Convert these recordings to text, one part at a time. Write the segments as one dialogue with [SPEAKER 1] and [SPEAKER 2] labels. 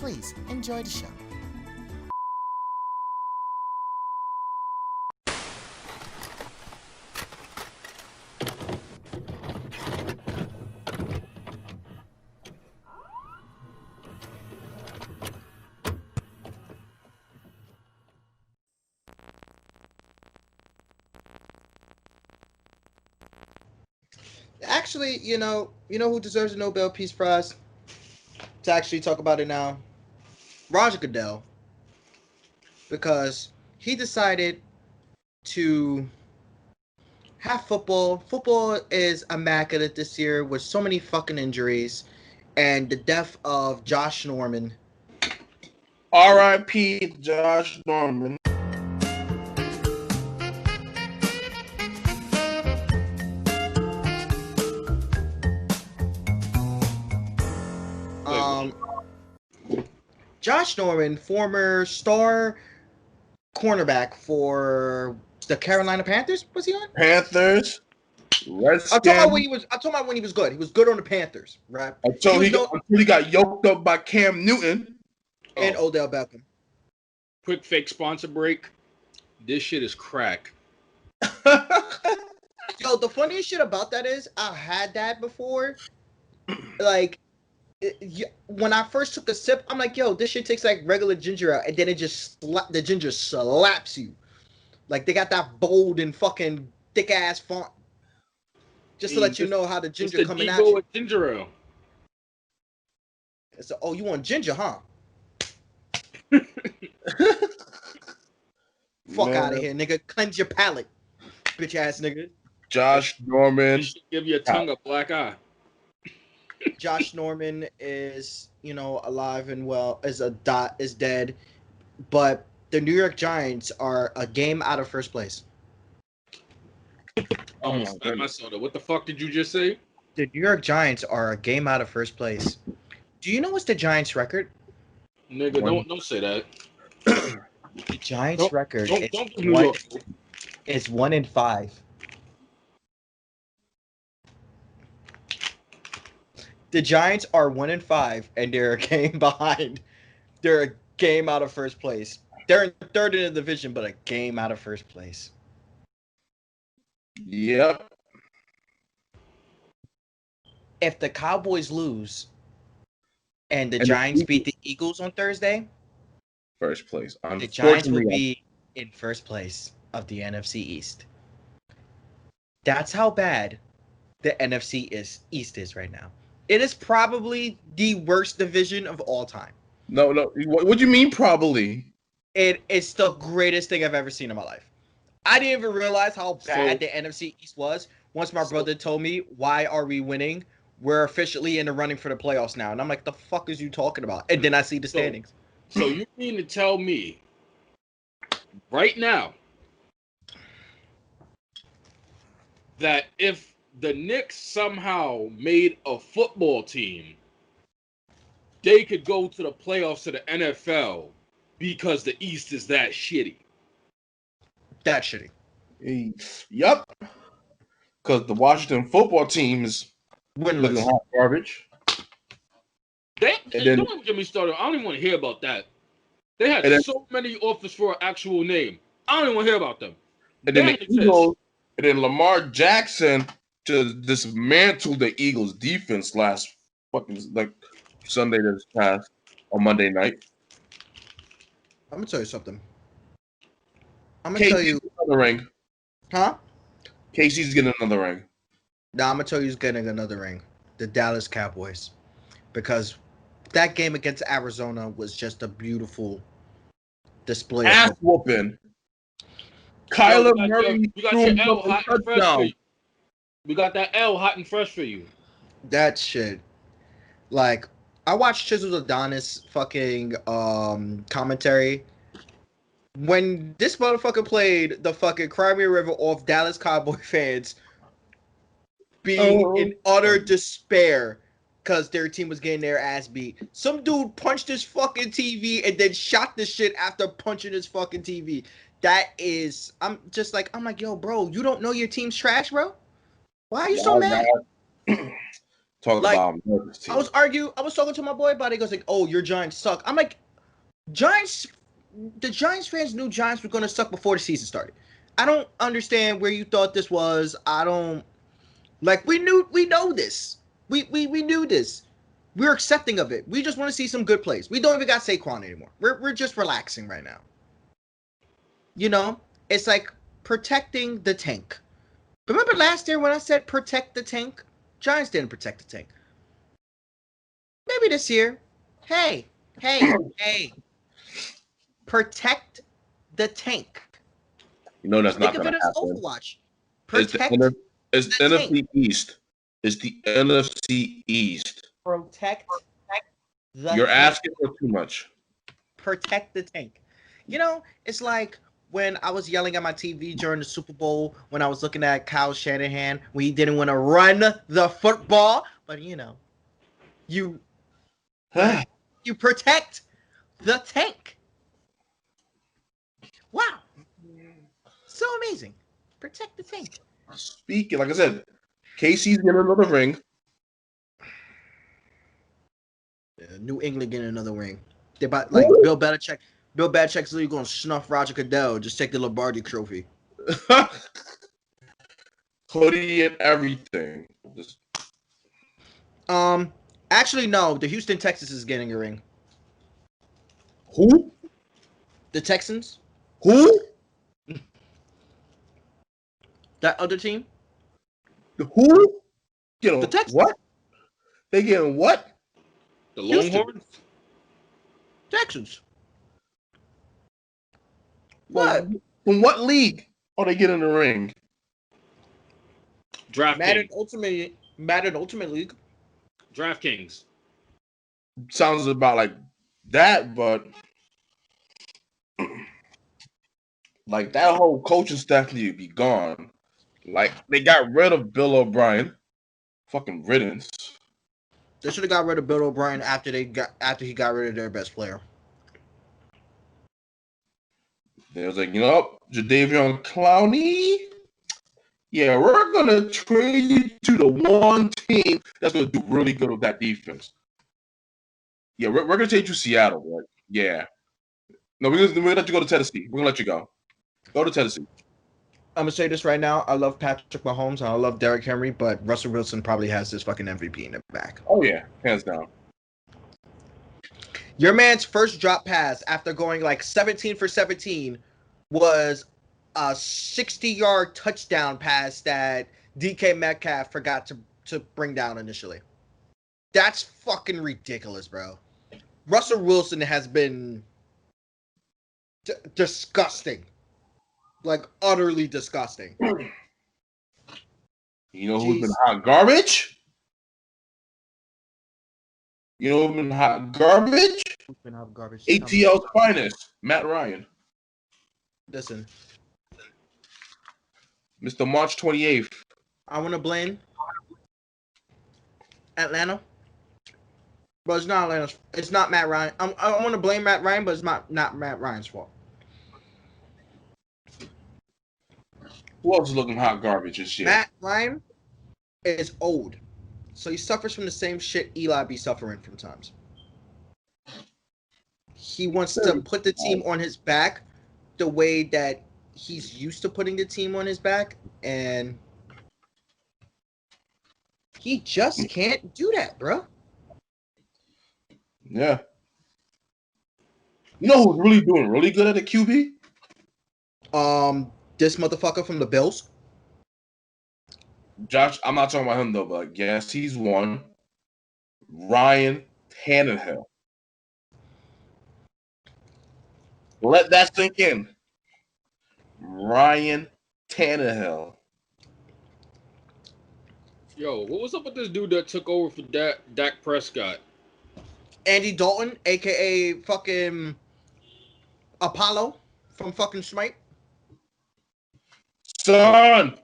[SPEAKER 1] Please enjoy the show. Actually, who deserves a Nobel Peace Prize? To actually talk about it now, Roger Goodell, because he decided to have football. Football is immaculate this year with so many fucking injuries and the death of Josh Norman.
[SPEAKER 2] R.I.P. Josh Norman.
[SPEAKER 1] Josh Norman, former star cornerback for the Carolina Panthers, was he on?
[SPEAKER 2] Panthers. Redskins.
[SPEAKER 1] I'm talking about when he was good. He was good on the Panthers, right?
[SPEAKER 2] Until he got yoked up by Cam Newton
[SPEAKER 1] and Odell Beckham.
[SPEAKER 3] Quick fake sponsor break. This shit is crack.
[SPEAKER 1] Yo, the funniest shit about that is I had that before. Like, when I first took a sip, I'm like, yo, this shit tastes like regular ginger ale, and then the ginger slaps you. Like, they got that bold and fucking thick ass font. Just to let you know how the ginger coming at you.
[SPEAKER 3] Ginger ale.
[SPEAKER 1] So, oh, you want ginger, huh? Fuck out of here, nigga. Cleanse your palate, bitch ass nigga.
[SPEAKER 2] Josh Norman.
[SPEAKER 3] Give your tongue a black eye.
[SPEAKER 1] Josh Norman is, alive and well, is dead, but the New York Giants are a game out of first place.
[SPEAKER 3] Almost got my soda. What the fuck did you just say?
[SPEAKER 1] The New York Giants are a game out of first place. Do you know what's the Giants' record?
[SPEAKER 3] Nigga, don't say that.
[SPEAKER 1] The Giants' record is 1-5. The Giants are 1-5, and they're a game behind. They're a game out of first place. They're in third in the division, but a game out of first place.
[SPEAKER 2] Yep.
[SPEAKER 1] If the Cowboys lose and the Giants beat the Eagles on Thursday,
[SPEAKER 2] first place.
[SPEAKER 1] The Giants will be in first place of the NFC East. That's how bad the NFC East is right now. It is probably the worst division of all time.
[SPEAKER 2] No. What do you mean probably?
[SPEAKER 1] It's the greatest thing I've ever seen in my life. I didn't even realize how bad the NFC East was once my brother told me, why are we winning? We're officially in the running for the playoffs now. And I'm like, the fuck is you talking about? And then I see the standings.
[SPEAKER 3] So you mean to tell me right now that if the Knicks somehow made a football team, they could go to the playoffs of the NFL because the East is that shitty?
[SPEAKER 1] That shitty.
[SPEAKER 2] Yep. Because the Washington football team is looking hot garbage.
[SPEAKER 3] Don't even get me started. I don't even want to hear about that. They had so many offers for an actual name. I don't even want to hear about them.
[SPEAKER 2] And then the Eagles, and then Lamar Jackson to dismantle the Eagles defense last Sunday this past on Monday night.
[SPEAKER 1] I'm gonna tell you something. I'm gonna tell you
[SPEAKER 2] another ring.
[SPEAKER 1] Huh?
[SPEAKER 2] Casey's getting another ring.
[SPEAKER 1] Nah, I'm gonna tell you who's getting another ring. The Dallas Cowboys. Because that game against Arizona was just a beautiful display.
[SPEAKER 2] Ass whooping. Kyler Murray.
[SPEAKER 3] We got your L hot and fresh for you. We got that L hot and fresh for you.
[SPEAKER 1] That shit. Like, I watched Chisel Adonis fucking commentary. When this motherfucker played the fucking Crimea River off, Dallas Cowboy fans being in utter despair because their team was getting their ass beat. Some dude punched his fucking TV and then shot the shit after punching his fucking TV. I'm like, yo, bro, you don't know your team's trash, bro? Why are you so mad?
[SPEAKER 2] Talking
[SPEAKER 1] Like,
[SPEAKER 2] about America's team.
[SPEAKER 1] I was talking to my boy about it. He goes like, "Oh, your Giants suck." I'm like, Giants. The Giants fans knew Giants were going to suck before the season started. I don't understand where you thought this was. I don't like. We know this. We knew this. We're accepting of it. We just want to see some good plays. We don't even got Saquon anymore. We're just relaxing right now. You know, it's like protecting the tank. Remember last year when I said protect the tank? Giants didn't protect the tank. Maybe this year. Hey, hey. Protect the tank.
[SPEAKER 2] You know that's
[SPEAKER 1] Think
[SPEAKER 2] not
[SPEAKER 1] of
[SPEAKER 2] going
[SPEAKER 1] it
[SPEAKER 2] to
[SPEAKER 1] as
[SPEAKER 2] happen.
[SPEAKER 1] Overwatch.
[SPEAKER 2] It's
[SPEAKER 1] Protect
[SPEAKER 2] it's
[SPEAKER 1] the
[SPEAKER 2] NFC
[SPEAKER 1] tank.
[SPEAKER 2] East. It's the NFC East.
[SPEAKER 1] Protect the
[SPEAKER 2] You're
[SPEAKER 1] tank.
[SPEAKER 2] asking for too much.
[SPEAKER 1] Protect the tank. You know, it's like when I was yelling at my TV during the Super Bowl when I was looking at Kyle Shanahan when he didn't want to run the football, but you know, you protect the tank. Wow. So amazing. Protect the tank.
[SPEAKER 2] Speaking, like I said, KC's getting another ring.
[SPEAKER 1] New England getting another ring. They about like Bill Belichick. Bill Belichick's literally going to snuff Roger Goodell. Just take the Lombardi Trophy.
[SPEAKER 2] Hoodie and everything. Just...
[SPEAKER 1] Actually, no. The Houston Texans is getting a ring.
[SPEAKER 2] Who?
[SPEAKER 1] The Texans.
[SPEAKER 2] Who?
[SPEAKER 1] That other team.
[SPEAKER 2] Who? You know
[SPEAKER 1] The Texans.
[SPEAKER 2] what? They getting what?
[SPEAKER 3] The
[SPEAKER 1] Houston.
[SPEAKER 3] Longhorns?
[SPEAKER 1] Texans. What?
[SPEAKER 2] From what league are they getting the ring?
[SPEAKER 3] DraftKings.
[SPEAKER 1] Madden Ultimate League.
[SPEAKER 3] DraftKings.
[SPEAKER 2] Sounds about like that, but like that whole coaching staff need to be gone. Like they got rid of Bill O'Brien. Fucking riddance.
[SPEAKER 1] They should have got rid of Bill O'Brien after he got rid of their best player.
[SPEAKER 2] They was like, you know, Jadeveon Clowney. Yeah, we're gonna trade you to the one team that's gonna do really good with that defense. Yeah, we're gonna take you to Seattle, right? Yeah. No, we're gonna let you go to Tennessee. We're gonna let you go. Go to Tennessee.
[SPEAKER 1] I'm gonna say this right now. I love Patrick Mahomes and I love Derrick Henry, but Russell Wilson probably has this fucking MVP in the back.
[SPEAKER 2] Oh yeah, hands down.
[SPEAKER 1] Your man's first drop pass after going like 17 for 17 was a 60-yard touchdown pass that DK Metcalf forgot to bring down initially. That's fucking ridiculous, bro. Russell Wilson has been disgusting. Like, utterly disgusting.
[SPEAKER 2] You know who's been hot garbage? You know who's been hot garbage?
[SPEAKER 1] Who's been hot garbage?
[SPEAKER 2] ATL's finest, Matt Ryan.
[SPEAKER 1] Listen.
[SPEAKER 2] Mr. March 28th.
[SPEAKER 1] I want to blame Atlanta. But it's not Atlanta's. It's not Matt Ryan. I want to blame Matt Ryan, but it's not Matt Ryan's fault.
[SPEAKER 2] Who else is looking hot garbage this year?
[SPEAKER 1] Matt Ryan is old, so he suffers from the same shit Eli be suffering from times. He wants to put the team on his back the way that he's used to putting the team on his back, and he just can't do that, bro.
[SPEAKER 2] Yeah. You know who's really doing really good at the QB?
[SPEAKER 1] This motherfucker from the Bills.
[SPEAKER 2] Josh, I'm not talking about him though, but yes, he's one. Ryan Tannehill. Let that sink in. Ryan Tannehill.
[SPEAKER 3] Yo, what was up with this dude that took over for Dak Prescott?
[SPEAKER 1] Andy Dalton, a.k.a. fucking Apollo from fucking Smite.
[SPEAKER 2] Son,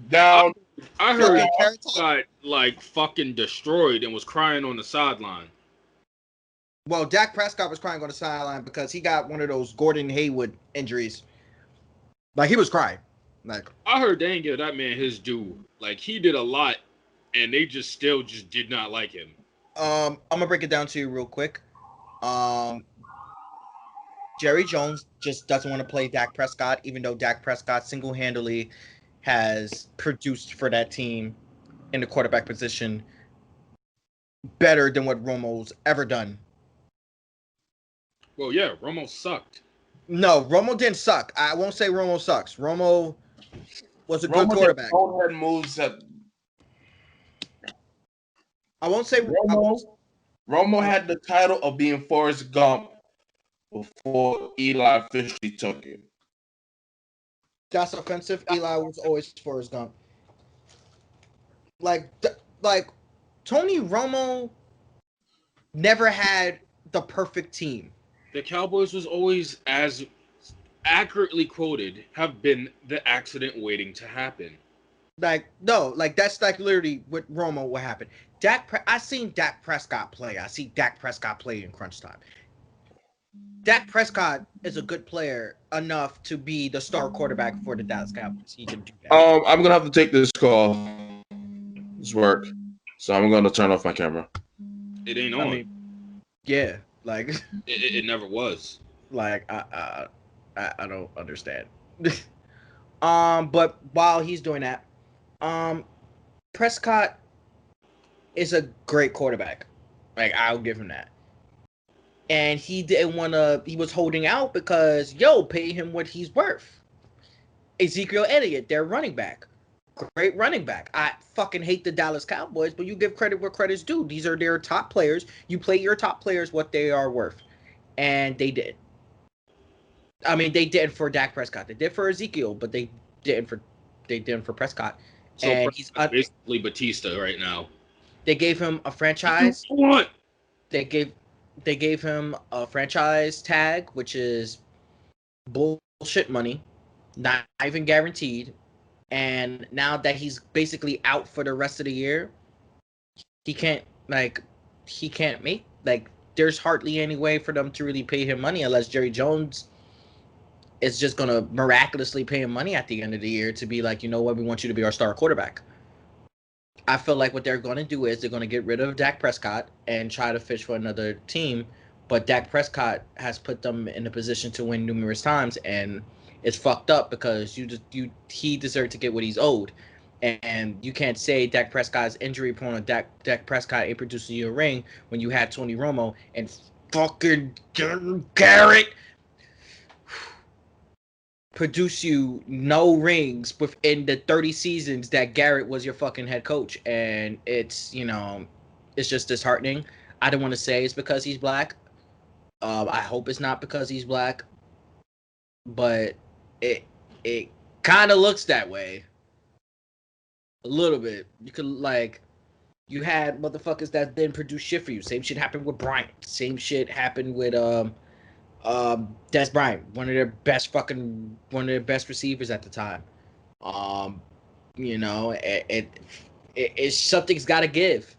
[SPEAKER 2] down.
[SPEAKER 3] I heard he got like fucking destroyed and was crying on the sideline.
[SPEAKER 1] Well, Dak Prescott was crying on the sideline because he got one of those Gordon Hayward injuries. Like, he was crying. Like,
[SPEAKER 3] I heard they ain't give that man his due. Like, he did a lot, and they just still just did not like him.
[SPEAKER 1] I'm gonna break it down to you real quick. Jerry Jones just doesn't want to play Dak Prescott, even though Dak Prescott single-handedly has produced for that team in the quarterback position better than what Romo's ever done.
[SPEAKER 3] Well, yeah, Romo sucked.
[SPEAKER 1] No, Romo didn't suck. I won't say Romo sucks. Romo was a good
[SPEAKER 2] Romo did
[SPEAKER 1] quarterback.
[SPEAKER 2] bonehead moves that
[SPEAKER 1] I won't say
[SPEAKER 2] Romo had the title of being Forrest Gump before Eli officially took it.
[SPEAKER 1] that's offensive. Eli was always Forrest Gump. Like Tony Romo never had the perfect team.
[SPEAKER 3] The Cowboys was always, as accurately quoted, have been the accident waiting to happen.
[SPEAKER 1] Like no, like that's like literally what Romo what happened. I seen Dak Prescott play. I see Dak Prescott play in crunch time. Dak Prescott is a good player enough to be the star quarterback for the Dallas Cowboys. He can do that.
[SPEAKER 2] I'm gonna have to take this call. This work, so I'm gonna turn off my camera.
[SPEAKER 3] It ain't on.
[SPEAKER 1] I mean, yeah, like
[SPEAKER 3] it never was.
[SPEAKER 1] like I don't understand. But while he's doing that, Prescott is a great quarterback. Like I'll give him that. And he didn't want to. He was holding out because pay him what he's worth. Ezekiel Elliott, their running back, great running back. I fucking hate the Dallas Cowboys, but you give credit where credit's due. These are their top players. You play your top players what they are worth, and they did. I mean, they did for Dak Prescott. They did for Ezekiel, but they didn't for Prescott.
[SPEAKER 3] So
[SPEAKER 1] and he's
[SPEAKER 3] basically Batista right now.
[SPEAKER 1] They gave him a franchise.
[SPEAKER 3] What?
[SPEAKER 1] They gave him a franchise tag, which is bullshit money, not even guaranteed. And now that he's basically out for the rest of the year, he can't make there's hardly any way for them to really pay him money unless Jerry Jones is just gonna miraculously pay him money at the end of the year to be like, you know what, we want you to be our star quarterback. I feel like what they're going to do is they're going to get rid of Dak Prescott and try to fish for another team. But Dak Prescott has put them in a position to win numerous times, and it's fucked up because he deserved to get what he's owed. And you can't say Dak Prescott is injury prone or Dak Prescott ain't producing you a ring when you had Tony Romo and fucking Garrett produce you no rings within the 30 seasons that Garrett was your fucking head coach. And it's, it's just disheartening. I don't want to say it's because he's black. I hope it's not because he's black. But it kind of looks that way. A little bit. You could, you had motherfuckers that didn't produce shit for you. Same shit happened with Bryant. Same shit happened with, Des Bryant, one of their best receivers at the time. It's something's got to give.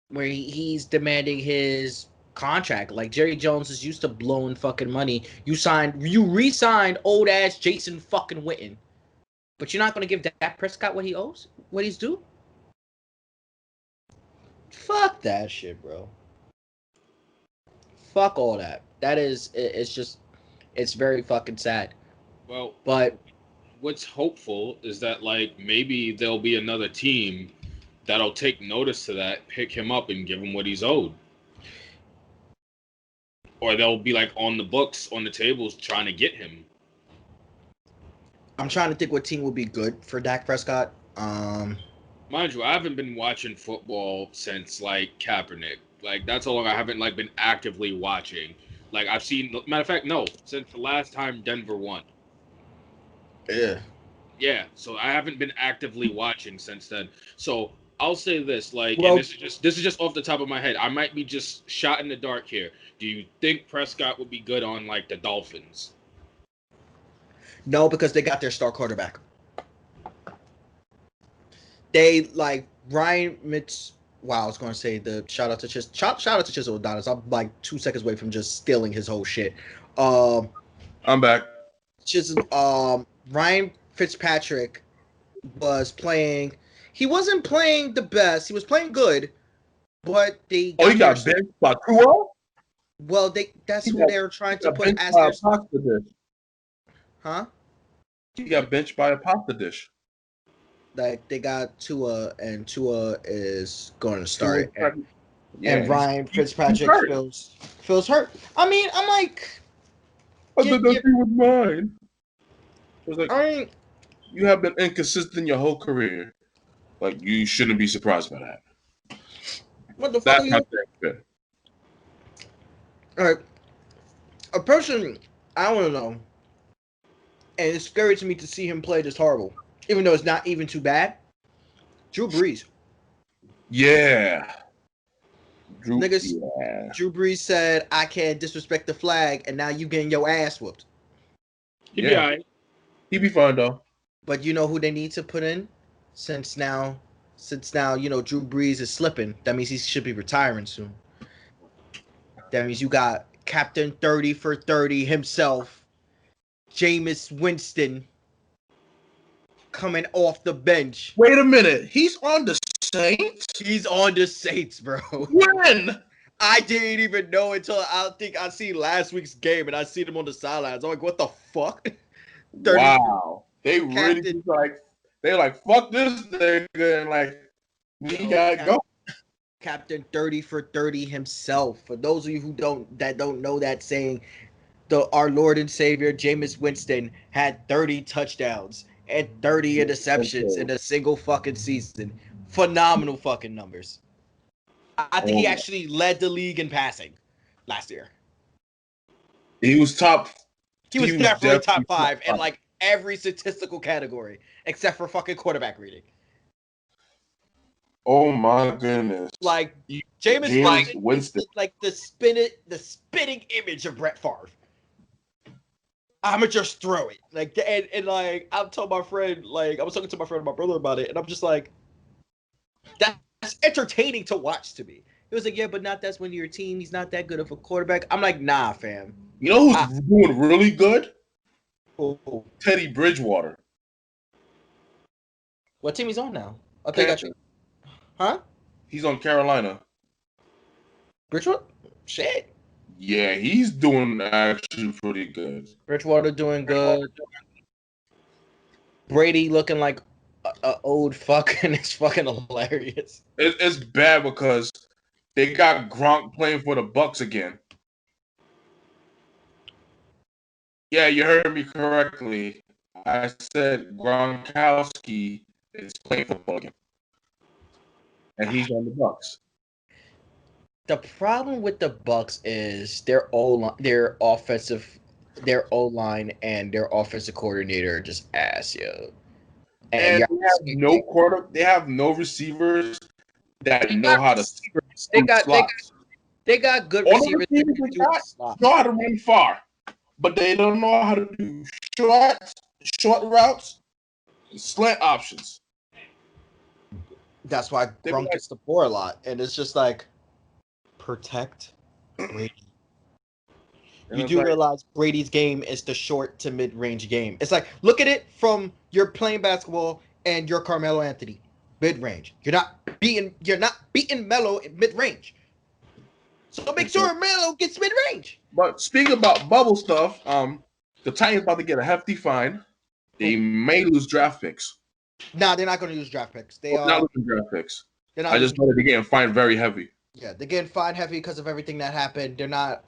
[SPEAKER 1] Where he's demanding his contract, like Jerry Jones is used to blowing fucking money. You re-signed old ass Jason fucking Witten, but you're not gonna give Dak Prescott what he owes, what he's due. Fuck that shit, bro. Fuck all that. It's very fucking sad.
[SPEAKER 3] Well,
[SPEAKER 1] but
[SPEAKER 3] what's hopeful is that maybe there'll be another team that'll take notice to that, pick him up, and give him what he's owed. Or they'll be on the books, on the tables, trying to get him.
[SPEAKER 1] I'm trying to think what team would be good for Dak Prescott.
[SPEAKER 3] Mind you, I haven't been watching football since Kaepernick. That's how long I haven't been actively watching. I've seen, matter of fact, no, since the last time Denver won.
[SPEAKER 1] Yeah.
[SPEAKER 3] Yeah, so I haven't been actively watching since then. So I'll say this, and this is just off the top of my head. I might be just shot in the dark here. Do you think Prescott would be good on the Dolphins?
[SPEAKER 1] No, because they got their star quarterback. They Ryan Mitch. Wow, I was going to say the shout out to Chisel Adonis. I'm 2 seconds away from just stealing his whole shit.
[SPEAKER 2] I'm back.
[SPEAKER 1] Ryan Fitzpatrick was playing. he wasn't playing the best. He was playing good, but they
[SPEAKER 2] Oh,
[SPEAKER 1] got
[SPEAKER 2] he got benched by Tua?
[SPEAKER 1] well, that's who they were trying
[SPEAKER 2] He
[SPEAKER 1] to
[SPEAKER 2] got
[SPEAKER 1] put
[SPEAKER 2] benched
[SPEAKER 1] as
[SPEAKER 2] by a
[SPEAKER 1] their
[SPEAKER 2] pasta dish.
[SPEAKER 1] huh?
[SPEAKER 2] He got benched by a pasta dish.
[SPEAKER 1] Like they got Tua, and Tua is going to
[SPEAKER 2] Tua,
[SPEAKER 1] start, and,
[SPEAKER 2] yeah,
[SPEAKER 1] Ryan
[SPEAKER 2] he's
[SPEAKER 1] Fitzpatrick
[SPEAKER 2] hurt.
[SPEAKER 1] feels hurt. I mean, I'm like,
[SPEAKER 2] I thought that thing was mine. It was like,
[SPEAKER 1] I mean,
[SPEAKER 2] you have been inconsistent your whole career. Like, you shouldn't be surprised by that.
[SPEAKER 1] what the fuck are
[SPEAKER 2] That's my
[SPEAKER 1] you?
[SPEAKER 2] thing.
[SPEAKER 1] All right, a person I want to know, and it's scary to me to see him play this horrible, even though it's not even too bad. Drew Brees.
[SPEAKER 2] Yeah. Drew
[SPEAKER 1] Brees said, "I can't disrespect the flag," and now you getting your ass whooped.
[SPEAKER 3] He'd be all right.
[SPEAKER 2] He'd be fine though.
[SPEAKER 1] But you know who they need to put in? Since now, Drew Brees is slipping. That means he should be retiring soon. That means you got Captain 30 for 30 himself, Jameis Winston, coming off the bench.
[SPEAKER 2] Wait a minute. He's on the Saints?
[SPEAKER 1] He's on the Saints, bro.
[SPEAKER 2] When?
[SPEAKER 1] I didn't even know until I think I seen last week's game and I seen him on the sidelines. I'm like, what the fuck?
[SPEAKER 2] Wow. They really they're like, fuck this nigga, and like, we gotta go.
[SPEAKER 1] Captain 30 for 30 himself. For those of you who don't know that saying, our Lord and Savior Jameis Winston had 30 touchdowns and 30 interceptions in a single fucking season. Phenomenal fucking numbers. I think he actually led the league in passing last year.
[SPEAKER 2] He was
[SPEAKER 1] definitely top 5 in like every statistical category except for fucking quarterback reading.
[SPEAKER 2] Oh my goodness!
[SPEAKER 1] Like Jameis Winston, like the spitting image of Brett Favre. I'ma just throw it. Like and like I told my friend, like I was talking to my friend and my brother about it, and I'm just like, that's entertaining to watch to me. He was like, yeah, but not that's when your team, he's not that good of a quarterback. I'm like, nah, fam.
[SPEAKER 2] You know who's doing really good?
[SPEAKER 1] Who?
[SPEAKER 2] Teddy Bridgewater.
[SPEAKER 1] What team he's on now? I think I got you. Huh?
[SPEAKER 2] He's on Carolina.
[SPEAKER 1] Bridgewater? Shit.
[SPEAKER 2] Yeah, he's doing actually pretty good.
[SPEAKER 1] Bridgewater doing good. Brady looking like an old fuck, and it's fucking hilarious.
[SPEAKER 2] It's bad because they got Gronk playing for the Bucks again. Yeah, you heard me correctly. I said Gronkowski is playing football again, and he's on the Bucks.
[SPEAKER 1] The problem with the Bucks is their offensive, their O line and their offensive coordinator are just ass, yo.
[SPEAKER 2] And they have no receivers that know how to.
[SPEAKER 1] They got good receivers.
[SPEAKER 2] They know how to run far, but they don't know how to do short routes, slant options.
[SPEAKER 1] That's why Gronk gets the ball a lot, and it's just like protect Brady. You do realize Brady's game is the short to mid-range game. It's like, look at it from you're playing basketball and you're Carmelo Anthony, mid-range. You're not beating Melo in mid-range. So make sure Melo gets mid-range.
[SPEAKER 2] But speaking about bubble stuff, the Titans about to get a hefty fine. They may lose draft picks.
[SPEAKER 1] Nah, they're not going to use draft picks. They're
[SPEAKER 2] not losing draft picks. I just know they're getting fined very heavy.
[SPEAKER 1] Yeah, they're getting fined heavy because of everything that happened. They're not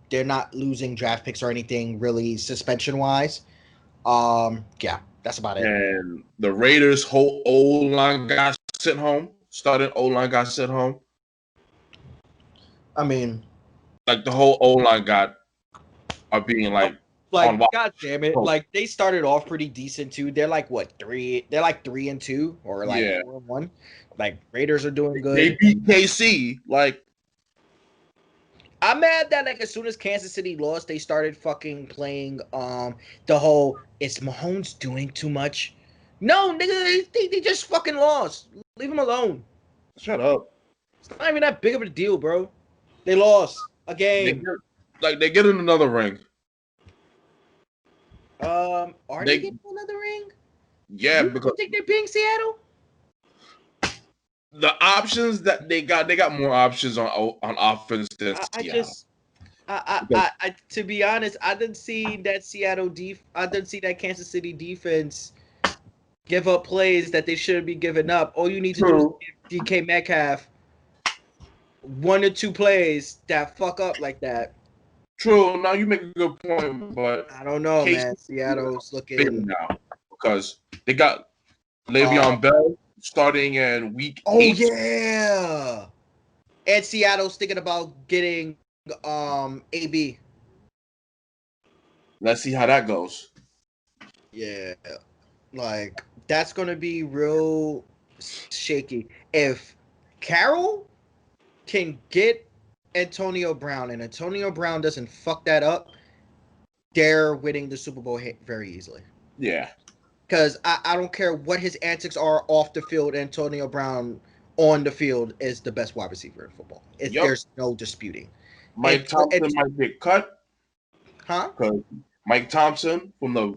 [SPEAKER 1] they're not losing draft picks or anything really suspension wise. Yeah, that's about it.
[SPEAKER 2] And the Raiders' whole O-line got sent home. Starting O-line got sent home.
[SPEAKER 1] I mean,
[SPEAKER 2] like the whole O-line are being like
[SPEAKER 1] God damn it. Like they started off pretty decent too. They're like what, 3? They're like 3-2 or like 4-1. Like Raiders are doing good.
[SPEAKER 2] They beat KC. Like
[SPEAKER 1] I'm mad that like as soon as Kansas City lost, they started fucking playing the whole is Mahomes doing too much? No, nigga, they just fucking lost. Leave them alone.
[SPEAKER 2] Shut up.
[SPEAKER 1] It's not even that big of a deal, bro. They lost a game.
[SPEAKER 2] They get in another ring.
[SPEAKER 1] Are they getting another ring?
[SPEAKER 2] Yeah,
[SPEAKER 1] You
[SPEAKER 2] because
[SPEAKER 1] think they're being Seattle?
[SPEAKER 2] the options that they got more options on offense than
[SPEAKER 1] I
[SPEAKER 2] Seattle.
[SPEAKER 1] just I to be honest, I didn't see that I didn't see that Kansas City defense give up plays that they shouldn't be giving up. All you need to do is
[SPEAKER 2] True.
[SPEAKER 1] give DK Metcalf 1 or 2 plays that fuck up like that.
[SPEAKER 2] True. Now you make a good point, but
[SPEAKER 1] I don't know,
[SPEAKER 2] Case
[SPEAKER 1] man. Seattle's
[SPEAKER 2] bigger
[SPEAKER 1] looking.
[SPEAKER 2] now because they got
[SPEAKER 1] Uh,
[SPEAKER 2] Le'Veon Bell starting in week
[SPEAKER 1] oh
[SPEAKER 2] 8.
[SPEAKER 1] yeah, and Seattle's thinking about getting AB.
[SPEAKER 2] Let's see how that goes.
[SPEAKER 1] Yeah, like that's gonna be real shaky if Carroll can get Antonio Brown and Antonio Brown doesn't fuck that up. They're winning the Super Bowl very easily.
[SPEAKER 2] Yeah.
[SPEAKER 1] Because I don't care what his antics are off the field, Antonio Brown on the field is the best wide receiver in football.
[SPEAKER 2] Yep.
[SPEAKER 1] There's no disputing.
[SPEAKER 2] Mike Thompson might get cut.
[SPEAKER 1] Huh?
[SPEAKER 2] Because Mike Thompson from the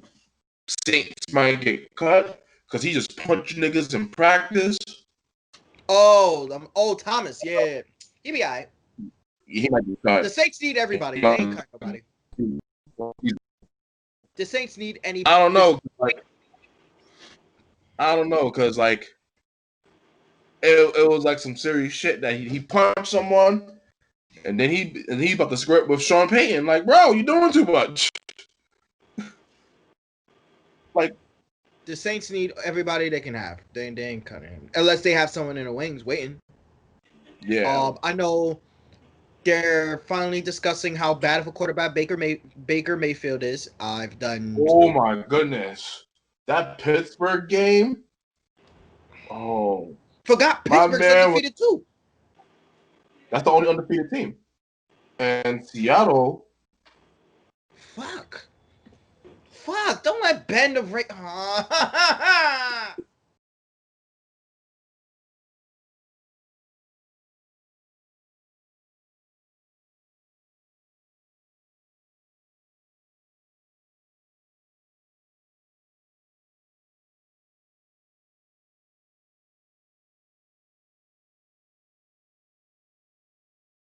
[SPEAKER 2] Saints might get cut because he just punched niggas in practice.
[SPEAKER 1] Oh, Thomas, yeah. He be all right.
[SPEAKER 2] He might be cut.
[SPEAKER 1] The Saints need everybody. They ain't cut nobody. The Saints need any.
[SPEAKER 2] I don't know. I don't know because like it was like some serious shit that he punched someone and then he about to script with Sean Payton. Like, bro, you doing too much. Like
[SPEAKER 1] The Saints need everybody they can have. They ain't cutting him unless they have someone in the wings waiting.
[SPEAKER 2] yeah.
[SPEAKER 1] I know they're finally discussing how bad of a quarterback Baker Mayfield is. I've done.
[SPEAKER 2] Oh my goodness. That Pittsburgh game. Oh,
[SPEAKER 1] Forgot
[SPEAKER 2] my
[SPEAKER 1] Pittsburgh's
[SPEAKER 2] man.
[SPEAKER 1] undefeated too.
[SPEAKER 2] That's the only undefeated team. And Seattle.
[SPEAKER 1] Fuck. Don't let Ben the